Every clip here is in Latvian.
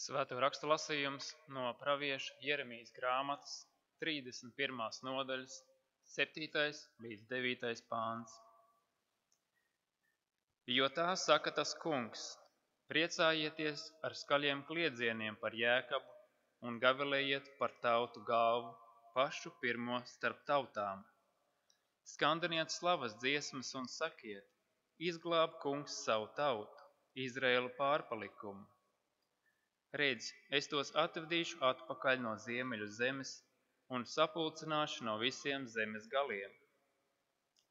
Svēto rakstu lasījums no pravieša Jeremijas grāmatas 31. nodaļas 7. līdz 9. pāns. Jo tā saka tas kungs, priecājieties ar skaļiem kliedzieniem par Jēkabu un gavilējiet par tautu galvu, pašu pirmo starp tautām. Skandiniet slavas dziesmas un sakiet, izglāb kungs savu tautu, Izraēlu pārpalikumu. Redz, es tos atvedīšu atpakaļ no ziemeļu zemes un sapulcināšu no visiem zemes galiem.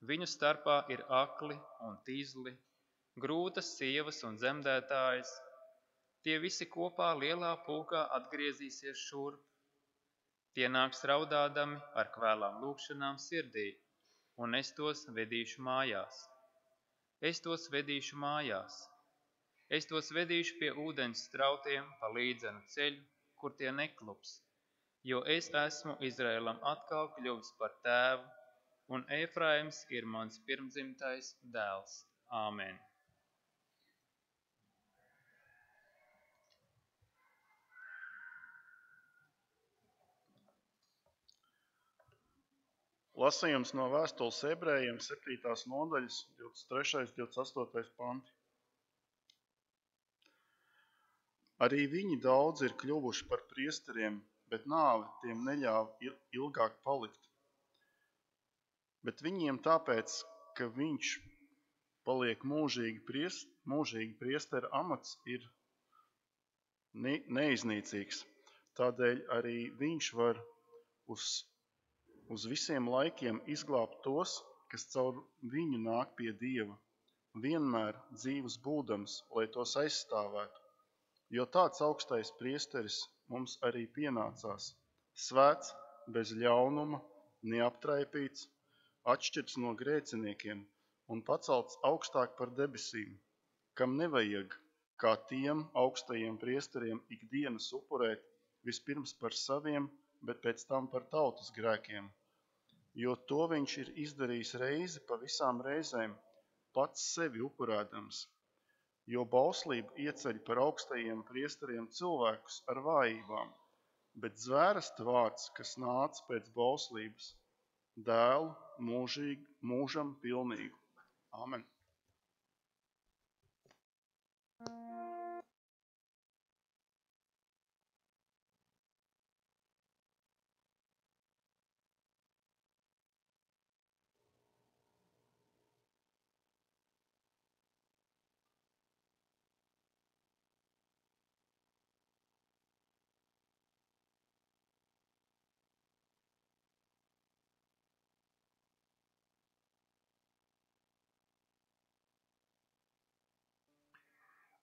Viņu starpā ir akli un tīzli, grūtas sievas un zemdētājas. Tie visi kopā lielā pulkā atgriezīsies šurp. Tie nāks raudādami ar kvēlām lūgšanām sirdī, un es tos vedīšu mājās. Es tos vedīšu mājās. Es tos vedīšu pie ūdens strautiem pa līdzenu ceļu, kur tie neklups, jo es esmu Izraēlam atkal kļuvis par tēvu, un Efraims ir mans pirmdzimtais dēls. Āmen. Lasījums no vēstules ebrejiem 7. nodaļas 23. 28. panti. Arī viņi daudz ir kļuvuši par priesteriem, bet nāve tiem neļāva ilgāk palikt. Bet viņiem tāpēc, ka viņš paliek mūžīgi priestera amats ir neiznīcīgs. Tādēļ arī viņš var uz visiem laikiem izglābt tos, kas caur viņu nāk pie Dieva, vienmēr dzīvs būdams, lai tos aizstāvētu. Jo tāds augstais priesteris mums arī pienācās, svēts, bez ļaunuma, neaptraipīts, atšķirts no grēciniekiem un pacelts augstāk par debesīm, kam nevajag, kā tiem augstajiem priesteriem ikdienas upurēt vispirms par saviem, bet pēc tam par tautas grēkiem. Jo to viņš ir izdarījis reizi pa visām reizēm, pats sevi upurēdams. Jo bauslība ieceļ par augstajiem priesteriem cilvēkus ar vājībām, bet zvērsta vārds, kas nāca pēc bauslības, dēlu mūžam pilnīgu. Āmen.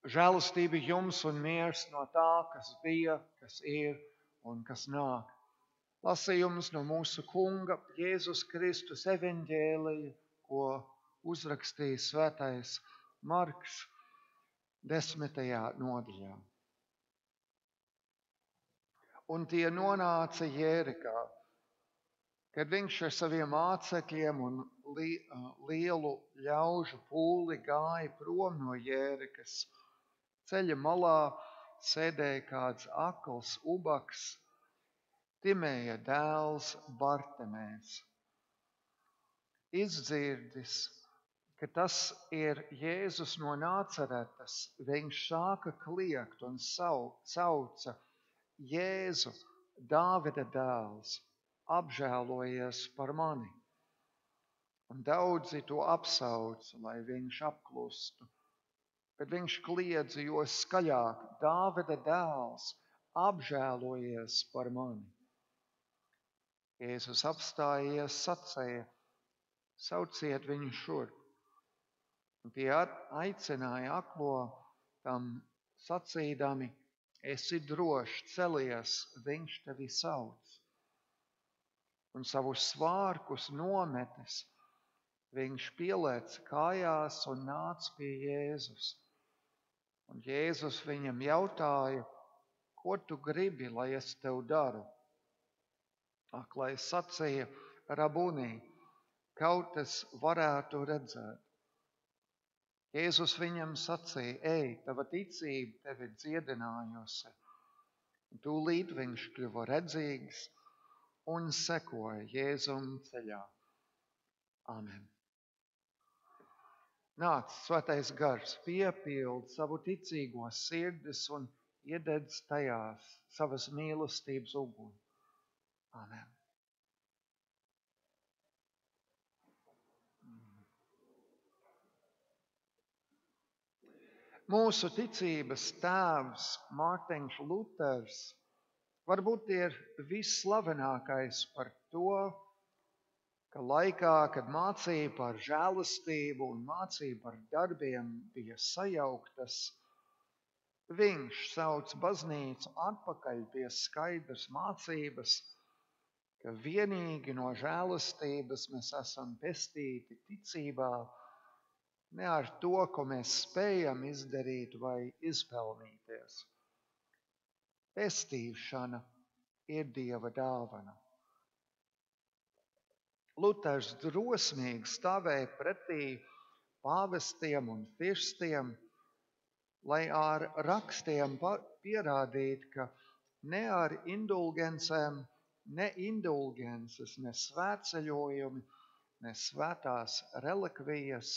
Žēlastība jums un miers no tā, kas bija, kas ir un kas nāk. Lasījums no mūsu Kunga Jēzus Kristus evaņģēlija, ko uzrakstīja svētais Marks 10. nodaļā. Un tie nonāca Jērikā, kad viņš ar saviem mācekļiem un lielu ļaužu pūli gāja prom no Jērikas. Ceļa malā sēdēja kāds akls ubaks, Timēja dēls Bartemēs. Izdzirdis, ka tas ir Jēzus no Nācaretas, viņš sāka kliegt un sauca: Jēzu, Dāvida dēls, apžēlojies par mani. Un daudzi to apsauca, lai viņš apklustu. Bet viņš kliedza jo skaļāk: Dāvida dēls, apžēlojies par mani. Jēzus apstājies, sacīja: sauciet viņu šurp. Un tie aicināja aklo tam sacīdami: esi drošs, celies, viņš tevi sauc. Un savus svārkus nometis, viņš pielēca kājās un nāca pie Jēzus. Un Jēzus viņam jautāja: ko tu gribi, lai es tev daru? Aklais sacīja: Rabunī, kaut es varētu redzēt. Jēzus viņam sacīja: ej, tava ticība tevi dziedinājusi, Tūlīt viņš kļuva redzīgs un sekoja Jēzum ceļā. Amen. Nāc, Svētais Gars, piepild savu ticīgo sirdis un iededz tajās savas mīlestības uguni. Amen. Mūsu ticības tēvs Mārtiņš Luters varbūt ir visslavenākais par to, ka laikā, kad mācība par žēlastību un mācība par darbiem bija sajauktas, viņš sauc baznīcu atpakaļ pie skaidras mācības, ka vienīgi no žēlastības mēs esam pestīti ticībā, ne ar to, ko mēs spējam izdarīt vai izpelnīties. Pestīšana ir Dieva dāvana. Luters drosmīgi stāvēja pretī pāvestiem un firstiem, lai ar rakstiem pierādītu, ka ne ar indulgencēm, ne indulgences, ne svētceļojumi, ne svētās relikvijas,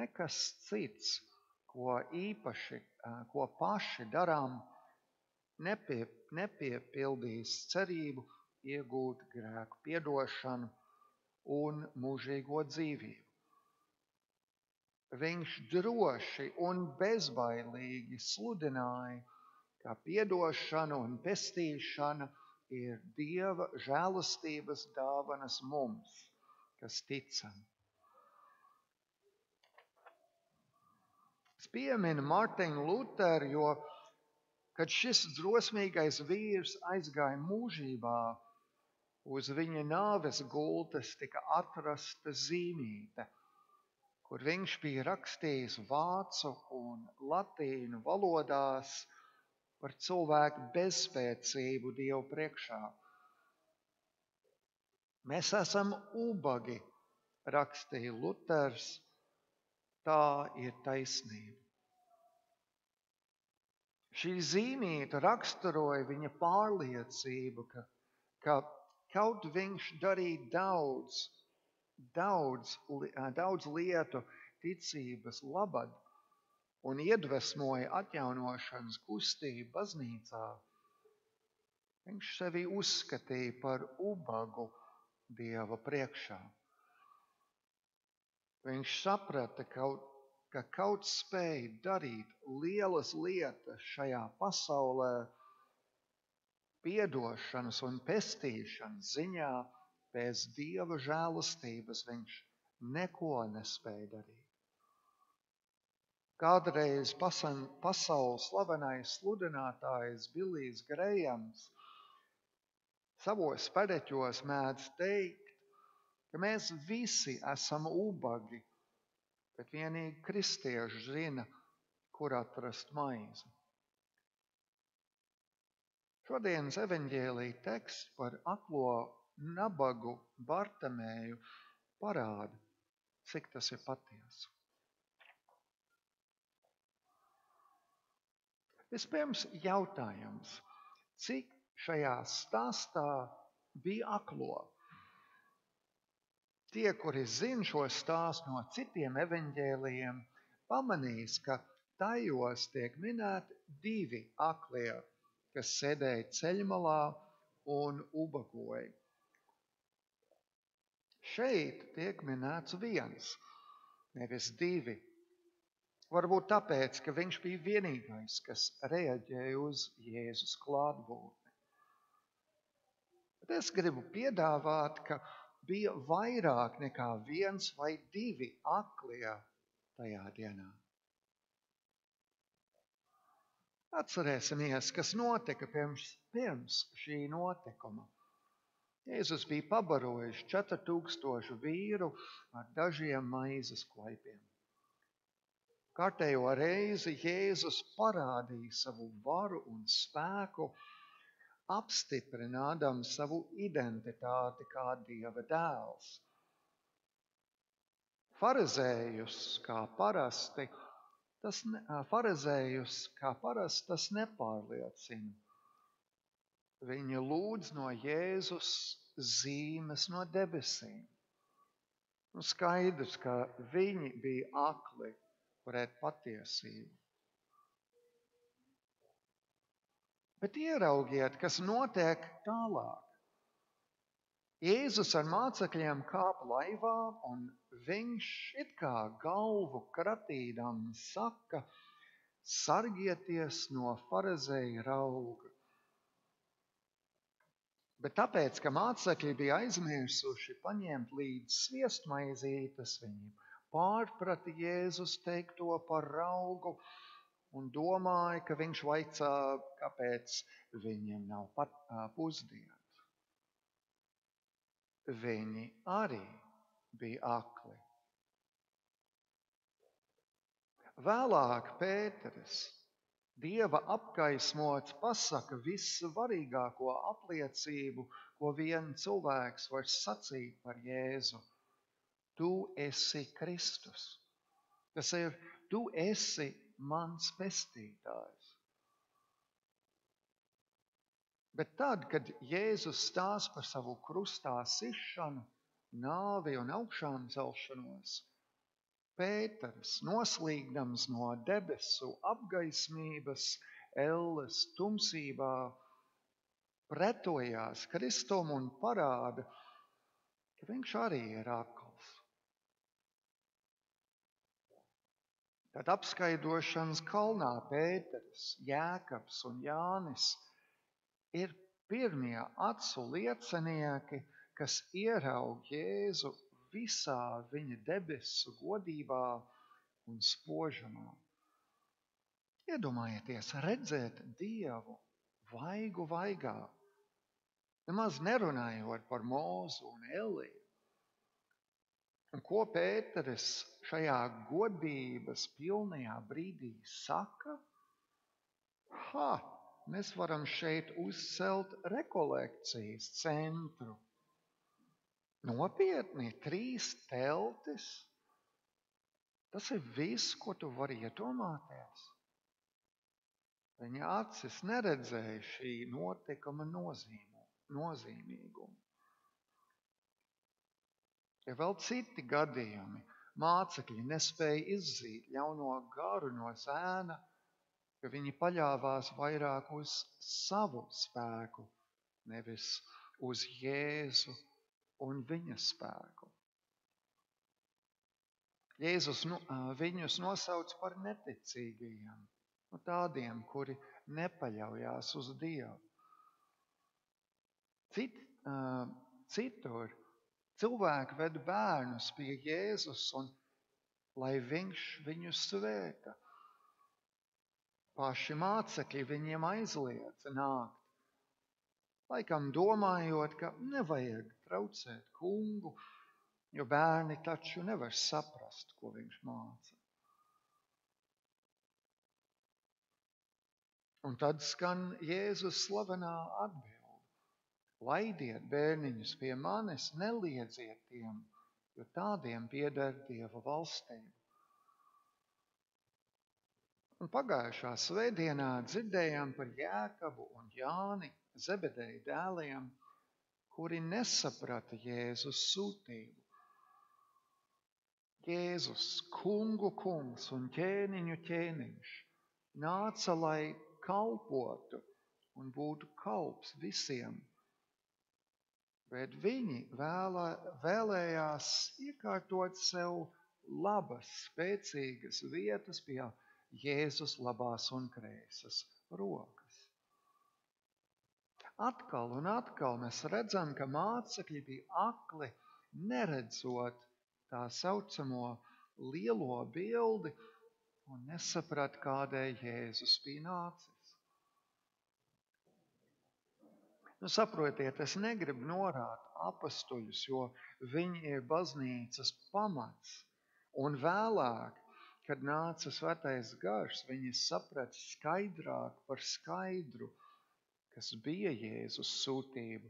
nekas cits, ko paši darām, nepiepildīs cerību iegūt grēku piedošanu un mūžīgo dzīvību. Viņš droši un bezbailīgi sludināja, ka piedošana un pestīšana ir Dieva žēlastības dāvanas mums, kas ticam. Es pieminu Mārtiņu Luteru, jo, kad šis drosmīgais vīrs aizgāja mūžībā, uz viņa nāves gultas tika atrasta zīmīte, kur viņš bija rakstījis vācu un latīņu valodās par cilvēku bezspēcību Dievu priekšā. Mēs esam ubagi, rakstīja Luters, tā ir taisnība. Šī zīmīte raksturoja viņa pārliecību, ka kaut viņš darīja daudz lietu ticības labad un iedvesmoja atjaunošanas kustību baznīcā, viņš sevi uzskatīja par ubagu Dieva priekšā. Viņš saprata, ka kaut spēja darīt lielas lietas šajā pasaulē, piedošanas un pestīšanas ziņā, bez Dieva žēlastības viņš neko nespēja darīt. Kādreiz pasaules slavenais sludinātājs Bilijs Grejams savos pereķos mēdz teikt, ka mēs visi esam ubagi, bet vienīgi kristieši zina, kur atrast maizi. Šodienas evaņģēlija teksts par aklo nabagu Bartamēju parāda, cik tas ir patiesi. Vispirms jautājums, cik šajā stāstā bija aklo? Tie, kuri zina šo stāstu no citiem evaņģēlijiem, pamanīs, ka tajos tiek minēti 2 aklie, kas sēdēja ceļmalā un ubagoja. Šeit tiek minēts 1, nevis 2. Varbūt tāpēc, ka viņš bija vienīgais, kas reaģēja uz Jēzus klātbūtni. Bet es gribu piedāvāt, ka bija vairāk nekā 1 vai 2 aklie tajā dienā. Atcerēsimies, kas notika pirms šī notikuma. Jēzus bija pabarojis 4000 vīru ar dažiem maizes klaipiem. Kārtējo reizi Jēzus parādīja savu varu un spēku, apstiprinādams savu identitāti kā Dieva dēls. Farizējus kā parasti tas nepārliecina, Viņi lūdz no Jēzus zīmes no debesīm. Skaidrs, ka viņi bija akli pret patiesību. Bet ieraugiet, kas notiek tālāk. Jēzus ar mācekļiem kāp laivā, un viņš it kā galvu kratīdams saka: sargieties no farizēju rauga. Bet tāpēc, ka mācekļi bija aizmirsuši paņemt līdz sviestmaizītes, viņi pārprata Jēzus teikto par raugu un domāja, ka viņš vaicā, kāpēc viņiem nav pusdienas. Viņi arī bija akli. Vēlāk Pēteris, Dieva apgaismots, pasaka vissvarīgāko apliecību, ko vien cilvēks var sacīt par Jēzu. Tu esi Kristus. Tas ir, tu esi mans pestītājs. Bet tad, kad Jēzus stāsta par savu krustā sišanu, nāvi un augšām celšanos, Pēters, noslīgdams no debesu apgaismības elles tumsībā, pretojās Kristum un parāda, ka viņš arī ir akls. Tad apskaidošanas kalnā Pēters, Jēkabs un Jānis ir pirmie acu liecinieki, kas ieraug Jēzu visā viņa debesu godībā un spožumā. Iedomājieties, redzēt Dievu vaigu vaigā, nemaz nerunājot par Mūzu un Eliju. Un ko Pēteris šajā godības pilnajā brīdī saka? Mēs varam šeit uzcelt rekolekcijas centru. Nopietni, 3 teltis. Tas ir viss, ko tu vari iedomāties. Viņa acis neredzēja šī notikuma nozīmīgumu. Ir vēl citi gadījumi. Mācekļi nespēja izzīt ļauno garu no zēna, jo viņi paļāvās vairāk uz savu spēku, nevis uz Jēzu un viņa spēku. Jēzus viņus nosauc par neticīgajiem, tādiem, kuri nepaļaujās uz Dievu. Citur cilvēki ved bērnus pie Jēzus, un lai viņš viņus svēta. Paši mācekļi viņiem aizliedz nākt, laikam domājot, ka nevajag traucēt kungu, jo bērni taču nevar saprast, ko viņš māca. Un tad skan Jēzus slavenā atbilde: laidiet bērniņus pie manis, neliedziet tiem, jo tādiem pieder Dieva valstība. Un pagājušā svētdienā dzirdējām par Jēkabu un Jāni, Zebedeja dēliem, kuri nesaprata Jēzus sūtību. Jēzus, kungu kungs un ķēniņu ķēniņš, nāca, lai kalpotu un būtu kalps visiem. Bet viņi vēlējās iekārtot sev labas, spēcīgas vietas pie Jēzus labās un kreisas rokas. Atkal un atkal mēs redzam, ka mācekļi bija akli, neredzot tā saucamo lielo bildi un nesaprat, kādēļ Jēzus bija nācis. Saprotiet, es negribu norāt apostuļus, jo viņi ir baznīcas pamats. Un vēlāk, kad nāca Svētais Gars, viņi saprat skaidrāk par skaidru, kas bija Jēzus sūtība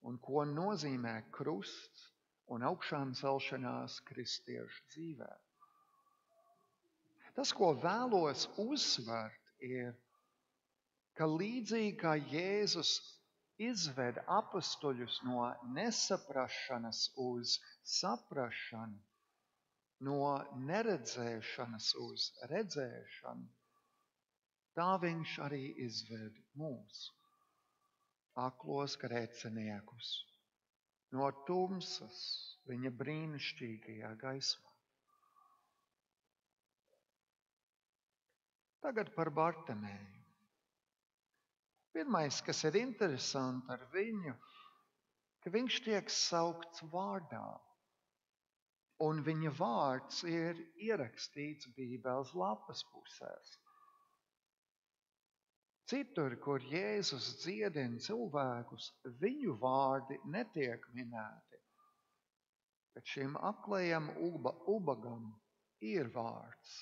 un ko nozīmē krusts un augšām celšanās kristiešu dzīvē. Tas, ko vēlos uzsvērt, ir, ka līdzīgi kā Jēzus izved apustuļus no nesaprašanas uz saprašanu, no neredzēšanas uz redzēšanu, tā viņš arī izved mūs, aklos grēciniekus, no tumsas viņa brīnišķīgajā gaismā. Tagad par Bartimēju. Pirmais, kas ir interesanti ar viņu, ka viņš tiek saukts vārdā, un viņa vārds ir ierakstīts Bībeles lapas pusēs. Citur, kur Jēzus dziedina cilvēkus, viņu vārdi netiek minēti, bet šim aklajam ubagam ir vārds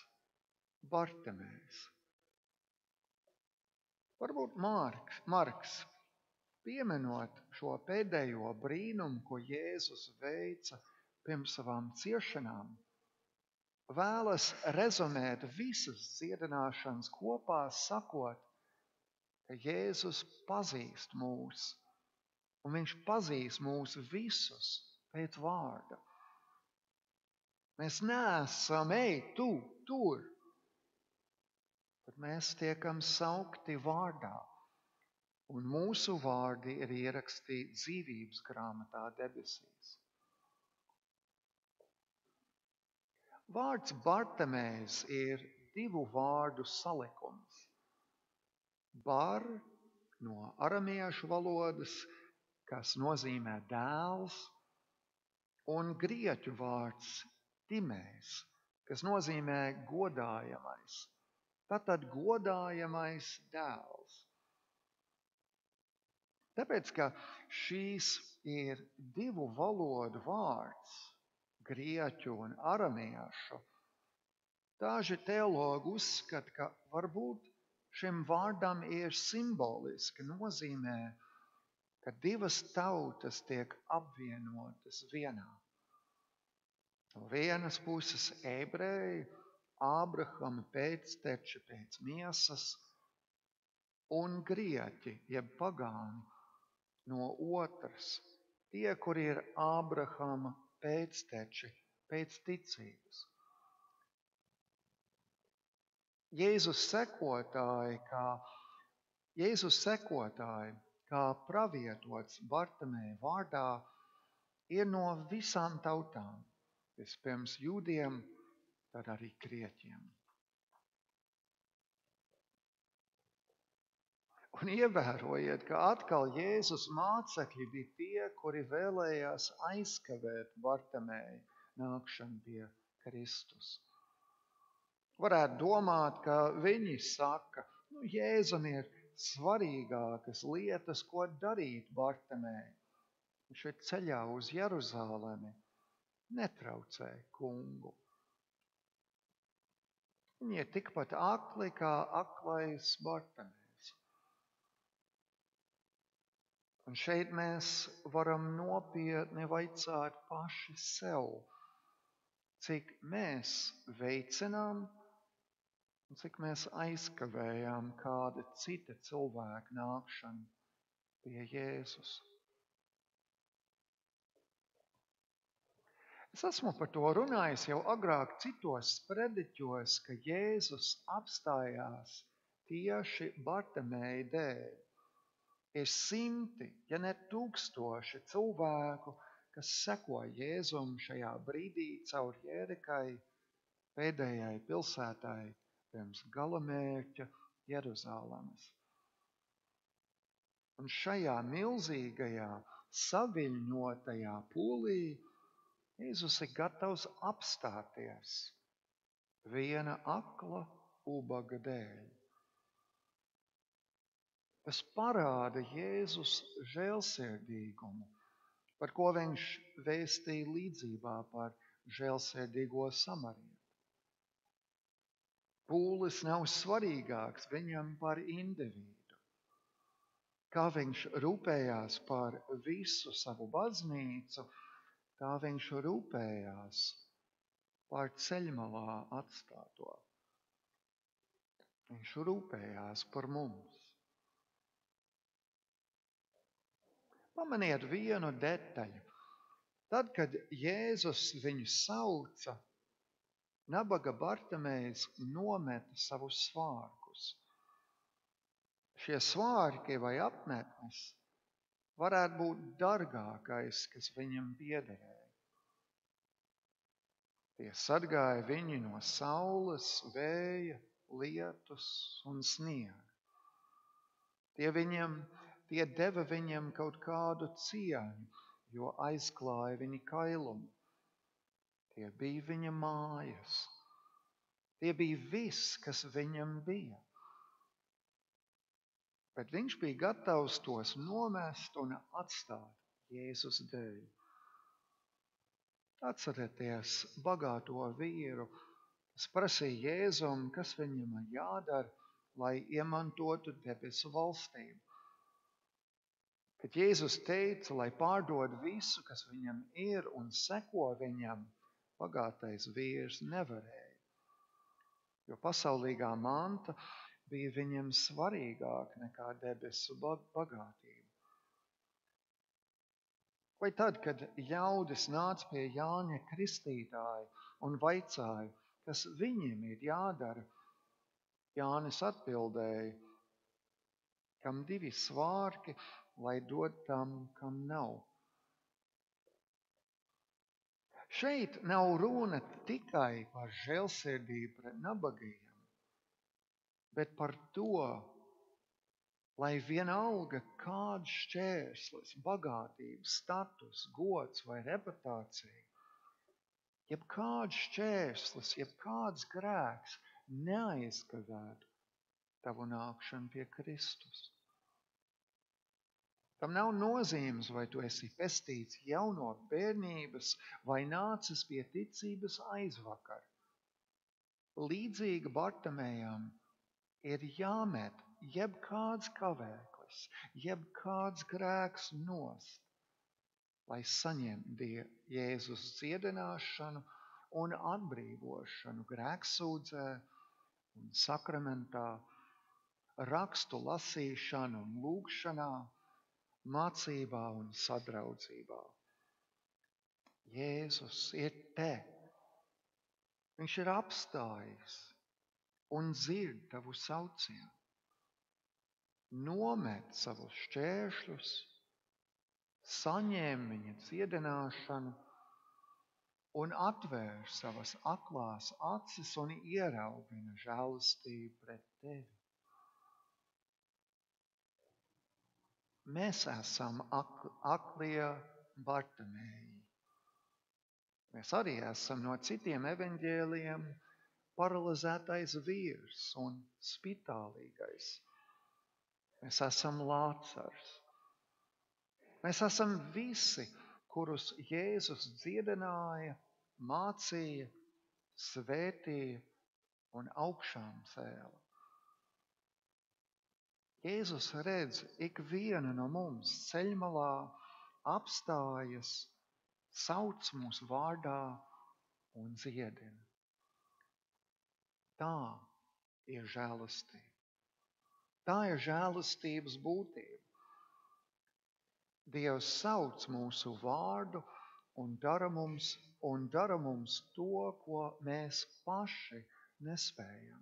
Bartimējs. Varbūt Marks, pieminot šo pēdējo brīnumu, ko Jēzus veica pirms savām ciešanām, vēlas rezumēt visas dziedināšanas kopā, sakot, ka Jēzus pazīst mūs, un viņš pazīst mūs visus pēc vārda. Mēs neesam, ej, tu, tur, bet mēs tiekam saukti vārdā, un mūsu vārdi ir ierakstīti dzīvības grāmatā debesīs. Vārds Bartimējs ir divu vārdu salikums. Bar no aramiešu valodas, kas nozīmē dēls, un grieķu vārds Timējs, kas nozīmē godājamais. Tātad godājamais dēls. Tāpēc, ka šīs ir divu valodu vārds, grieķu un aramiešu, daži teologi uzskata, ka varbūt šim vārdam ir simboliska nozīmē, ka divas tautas tiek apvienotas vienā. No vienas puses ebreji, Ābrahama pēcteči pēc miesas, un grieķi, jeb pagāni, no otras, tie, kuri ir Ābrahama pēcteči pēc ticības. Jēzus sekotāji, kā pravietots Bartimēja vārdā, ir no visām tautām, vispirms jūdiem, tad arī grieķiem. Un ievērojiet, ka atkal Jēzus mācekļi bija tie, kuri vēlējās aizkavēt Bartimēju nākšanu pie Kristus. Varētu domāt, ka viņi saka, Jēzum ir svarīgākas lietas, ko darīt Bartimēju. Viņš ir ceļā uz Jeruzalemi, netraucē kungu. Viņi ir tikpat akli kā aklais Bartimējs. Un šeit mēs varam nopietni vaicāt paši sev, cik mēs veicinām un cik mēs aizkavējām kāda cita cilvēka nākšanu pie Jēzus. Es esmu par to runājis jau agrāk citos sprediķos, ka Jēzus apstājās tieši Bartimēja dēļ. Ir simti, ja ne tūkstoši cilvēku, kas seko Jēzum šajā brīdī caur Jērikai, pēdējai pilsētai pirms galamērķa Jeruzalemes. Un šajā milzīgajā, saviļņotajā pūlī Jēzus ir gatavs apstāties viena akla ubaga dēļ. Tas parāda Jēzus žēlsirdīgumu, par ko viņš vēstīja līdzībā par žēlsirdīgo samarieti. Pūlis nav svarīgāks viņam par individu. Kā viņš rūpējās par visu savu baznīcu, tā viņš rūpējās par ceļmalā atstāto. Viņš rūpējās par mums. Pamaniet vienu detaļu. Tad, kad Jēzus viņu sauca, nabaga Bartamējs nometa savus svārkus. Šie svārki vai apmetnes varētu būt dārgākais, kas viņam piederēja. Tie sargāja viņu no saules, vēja, lietus un sniega. Tie deva viņam kaut kādu cieņu, jo aizklāja viņa kailumu. Tie bija viņa mājas. Tie bija viss, kas viņam bija. Bet viņš bija gatavs tos nomest un atstāt Jēzus dēļ. Atcerieties bagāto vīru, kas prasīja Jēzum, kas viņam jādara, lai iemantotu debesu valstību. Kad Jēzus teica, lai pārdod visu, kas viņam ir, un seko viņam, bagātais vīrs nevarēja, jo pasaulīgā manta bija viņam svarīgāka nekā debesu bagātība. Vai tad, kad ļaudis nāca pie Jāņa Kristītāja un vaicāja, kas viņiem ir jādara, Jānis atbildēja, kam 2 svārki, lai dod tam, kam nav. Šeit nav runa tikai par žēlsirdību pret nabagajiem, bet par to, lai vienalga kāds šķērslis, bagātība, status, gods vai reputācija, jebkāds šķērslis, jebkāds grēks neaizkavētu tavu nākšanu pie Kristus. Tam nav nozīmes, vai tu esi pestīts jau no bērnības vai nācis pie ticības aizvakar. Līdzīgi Bartamējam ir jāmet jebkāds kavēklis, jebkāds grēks nost, lai saņemtu Jēzus dziedināšanu un atbrīvošanu grēksūdzē un sakramentā, rakstu lasīšanu un lūgšanā, mācībā un sadraudzībā. Jēzus ir te. Viņš ir apstājis un dzird tavu saucienu. Nomet savus šķēršļus, saņem viņa dziedināšanu un atvēr savas aklās acis un ierauj viņa žēlastību pret tevi. Mēs esam aklie Bartamēji. Mēs arī esam no citiem evaņģēlijiem paralizētais vīrs un spitālīgais. Mēs esam Lācars. Mēs esam visi, kurus Jēzus dziedināja, mācīja, svētīja un augšām cēla. Jēzus redz ikvienu no mums ceļmalā, apstājas, sauc mūsu vārdā un dziedina. Tā ir žēlastība. Tā ir žēlastības būtība. Dievs sauc mūsu vārdu un dara mums to, ko mēs paši nespējam.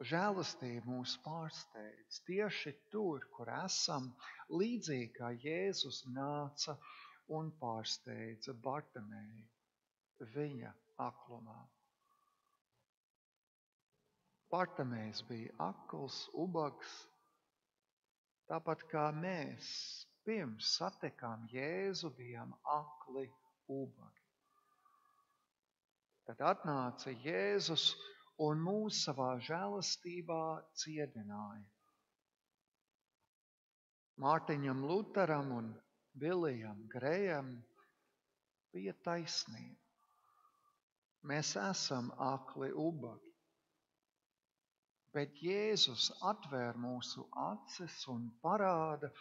Žēlastība mūs pārsteidz tieši tur, kur esam, līdzīgi kā Jēzus nāca un pārsteidza Bartamēju viņa aklumā. Bartamējs bija akls, ubags, tāpat kā mēs pirms satikām Jēzu bijām akli, ubagi. Tad atnāca Jēzus un mūs savā žēlastībā dziedināja. Mārtiņam Luteram un Vilijam Grejam bija taisnība. Mēs esam akli ubagi, bet Jēzus atvēr mūsu acis un parāda,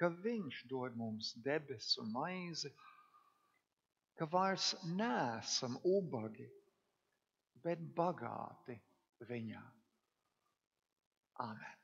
ka viņš dod mums debesu maizi, ka vairs neesam ubagi, bet bagāti viņā. Āmen.